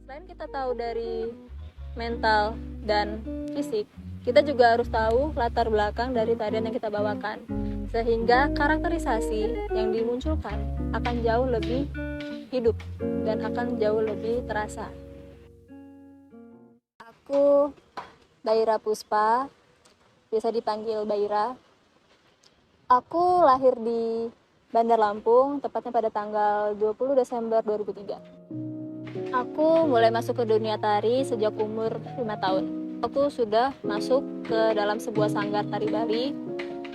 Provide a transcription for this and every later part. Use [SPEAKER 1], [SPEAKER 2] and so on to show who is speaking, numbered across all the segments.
[SPEAKER 1] Selain kita tahu dari mental dan fisik, kita juga harus tahu latar belakang dari tarian yang kita bawakan, sehingga karakterisasi yang dimunculkan akan jauh lebih hidup dan akan jauh lebih terasa. Aku Baira Puspa, biasa dipanggil Baira. Aku lahir di Bandar Lampung, tepatnya pada tanggal 20 Desember 2003. Aku mulai masuk ke dunia tari sejak umur 5 tahun. Aku sudah masuk ke dalam sebuah sanggar tari Bali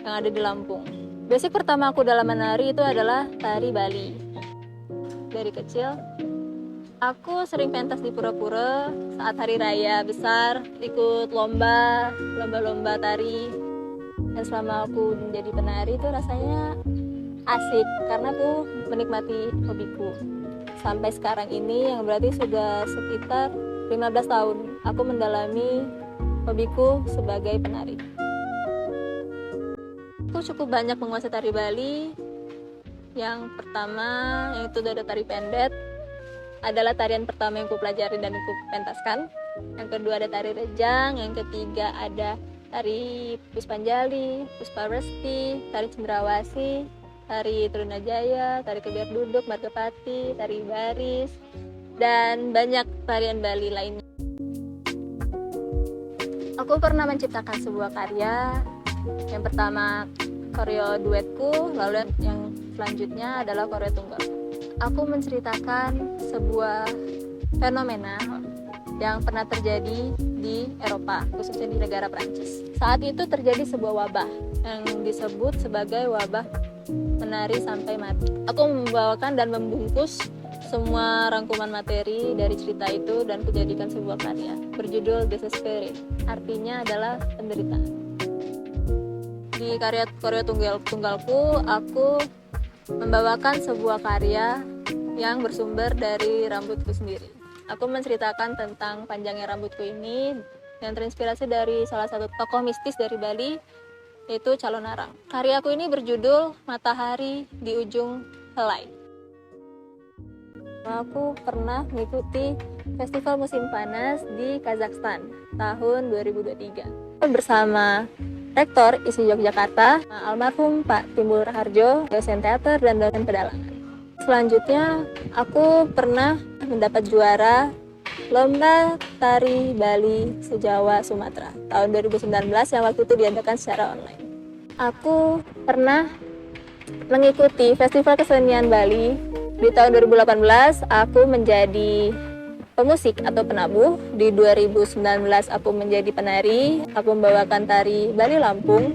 [SPEAKER 1] yang ada di Lampung. Basic pertama aku dalam menari itu adalah tari Bali. Dari kecil, aku sering pentas di pura-pura saat hari raya besar, ikut lomba tari. Dan selama aku menjadi penari itu rasanya asik karena aku menikmati hobiku. Sampai sekarang ini yang berarti sudah sekitar 15 tahun aku mendalami hobiku sebagai penari. Aku cukup banyak menguasai tari Bali. Yang pertama, yaitu ada tari pendet, adalah tarian pertama yang aku pelajari dan aku pentaskan. Yang kedua ada tari rejang, yang ketiga ada tari Puspanjali, Pusparesti, tari Cendrawasih, tari Trunajaya, tari Kebiar Duduk, Margapati, tari Baris, dan banyak tarian Bali lainnya. Aku pernah menciptakan sebuah karya. Yang pertama koreo duetku, lalu yang selanjutnya adalah koreo tunggal. Aku menceritakan sebuah fenomena yang pernah terjadi di Eropa, khususnya di negara Prancis. Saat itu terjadi sebuah wabah yang disebut sebagai wabah menari sampai mati. Aku membawakan dan membungkus semua rangkuman materi dari cerita itu dan kujadikan sebuah karya berjudul Desperate, artinya adalah penderitaan. Di karya koreo tunggalku, aku membawakan sebuah karya yang bersumber dari rambutku sendiri. Aku menceritakan tentang panjangnya rambutku ini yang terinspirasi dari salah satu tokoh mistis dari Bali, yaitu Calon Arang. Karyaku ini berjudul Matahari di Ujung Helai. Aku pernah mengikuti festival musim panas di Kazakhstan tahun 2023 bersama Rektor ISI Yogyakarta, almarhum Pak Timbul Raharjo, dosen teater dan dosen pedalangan. Selanjutnya, aku pernah mendapat juara Lomba Tari Bali Sejawa Sumatera tahun 2019 yang waktu itu diadakan secara online. Aku pernah mengikuti Festival Kesenian Bali di tahun 2018. Aku menjadi pemusik atau penabuh. Di 2019 aku menjadi penari. Aku membawakan tari Bali Lampung.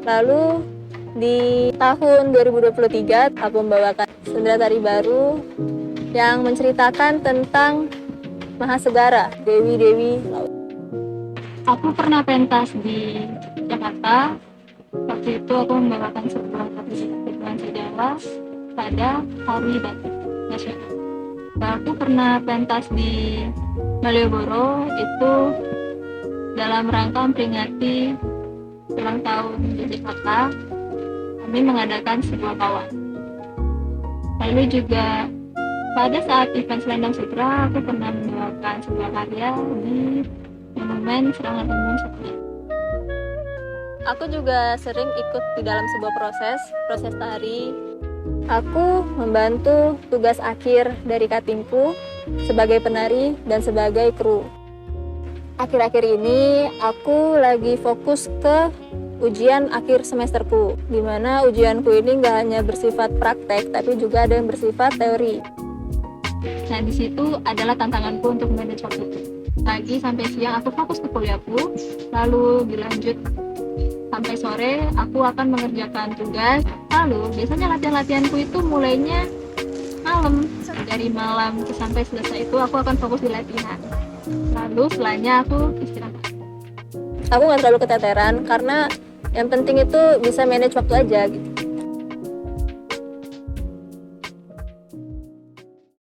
[SPEAKER 1] Lalu di tahun 2023 aku membawakan sendera tari baru yang menceritakan tentang Mahasegara, Dewi-Dewi Laut. Aku pernah pentas di Jakarta. Waktu itu aku membawakan sebuah tari nuansa Jawa pada Hari Batik Nasional. Aku pernah pentas di Malioboro, itu dalam rangka memperingati ulang tahun Yogyakarta. Kami mengadakan sebuah pawai. Lalu juga pada saat event Selendang Sutra, aku pernah membawakan sebuah karya di Monumen Serangan Umum Setia. Aku juga sering ikut di dalam sebuah proses tari. Aku membantu tugas akhir dari katingku sebagai penari dan sebagai kru. Akhir-akhir ini aku lagi fokus ke ujian akhir semesterku, di mana ujianku ini nggak hanya bersifat praktek, tapi juga ada yang bersifat teori. Nah, di situ adalah tantanganku untuk manage waktu itu. Pagi sampai siang aku fokus ke kuliahku, lalu dilanjut sampai sore aku akan mengerjakan tugas. Lalu biasanya latihan-latihanku itu mulainya malam. Dari malam sampai selesai itu aku akan fokus di latihan. Lalu setelahnya aku istirahat. Aku nggak terlalu keteteran karena yang penting itu bisa manage waktu aja gitu.